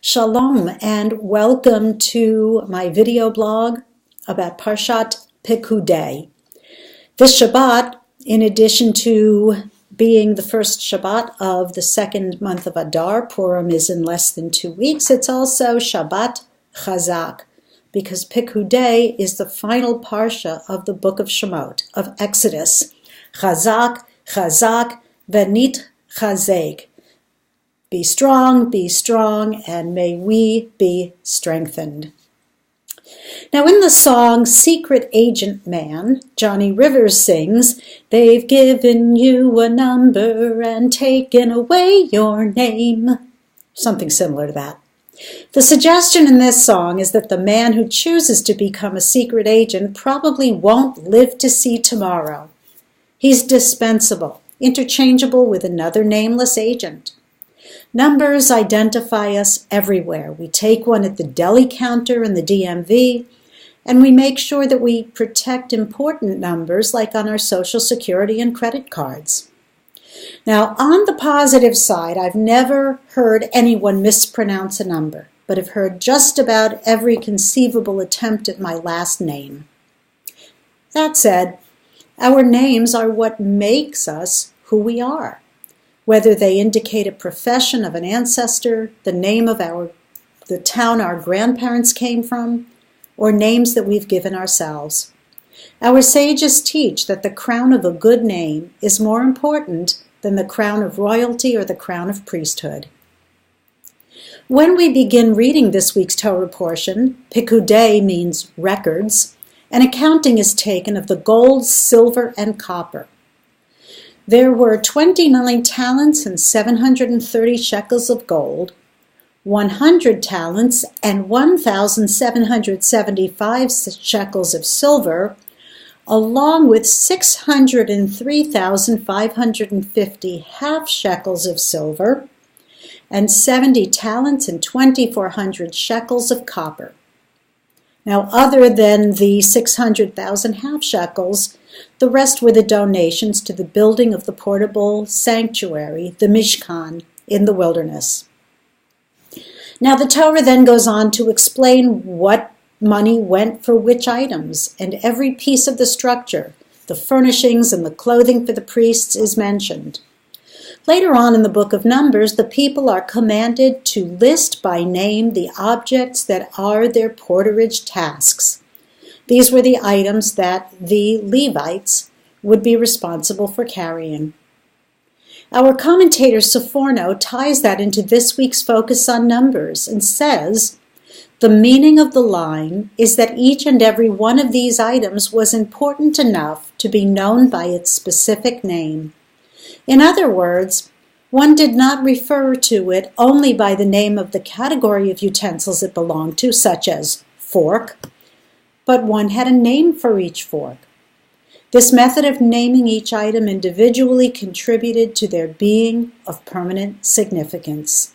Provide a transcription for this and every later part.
Shalom and welcome to my video blog about parshat Pekudei. This Shabbat, in addition to being the first Shabbat of the second month of Adar, Purim is in less than 2 weeks, it's also Shabbat Chazak, because Pekudei is the final parsha of the book of Shemot, of Exodus. Chazak, Chazak, Venit Chazek. Be strong, and may we be strengthened. Now in the song Secret Agent Man, Johnny Rivers sings, "They've given you a number and taken away your name." Something similar to that. The suggestion in this song is that the man who chooses to become a secret agent probably won't live to see tomorrow. He's dispensable, interchangeable with another nameless agent. Numbers identify us everywhere. We take one at the deli counter in the DMV, and we make sure that we protect important numbers like on our Social Security and credit cards. Now, on the positive side, I've never heard anyone mispronounce a number, but have heard just about every conceivable attempt at my last name. That said, our names are what makes us who we are. Whether they indicate a profession of an ancestor, the name of the town our grandparents came from, or names that we've given ourselves. Our sages teach that the crown of a good name is more important than the crown of royalty or the crown of priesthood. When we begin reading this week's Torah portion, Pekudei means records, an accounting is taken of the gold, silver, and copper. There were 29 talents and 730 shekels of gold, 100 talents and 1,775 shekels of silver, along with 603,550 half shekels of silver, and 70 talents and 2,400 shekels of copper. Now, other than the 600,000 half shekels, the rest were the donations to the building of the portable sanctuary, the Mishkan, in the wilderness. Now the Torah then goes on to explain what money went for which items, and every piece of the structure, the furnishings and the clothing for the priests, is mentioned. Later on in the book of Numbers, the people are commanded to list by name the objects that are their porterage tasks. These were the items that the Levites would be responsible for carrying. Our commentator Seforno ties that into this week's focus on Numbers and says, the meaning of the line is that each and every one of these items was important enough to be known by its specific name. In other words, one did not refer to it only by the name of the category of utensils it belonged to, such as fork, but one had a name for each fork. This method of naming each item individually contributed to their being of permanent significance.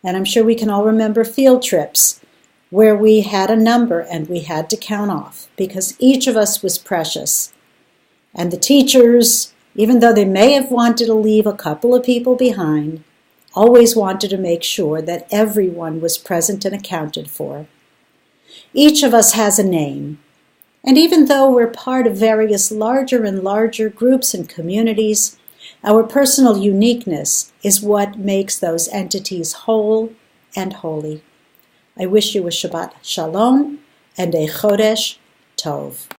And I'm sure we can all remember field trips where we had a number and we had to count off because each of us was precious. And the teachers, even though they may have wanted to leave a couple of people behind, always wanted to make sure that everyone was present and accounted for. Each of us has a name, and even though we're part of various larger and larger groups and communities, our personal uniqueness is what makes those entities whole and holy. I wish you a Shabbat Shalom and a Chodesh Tov.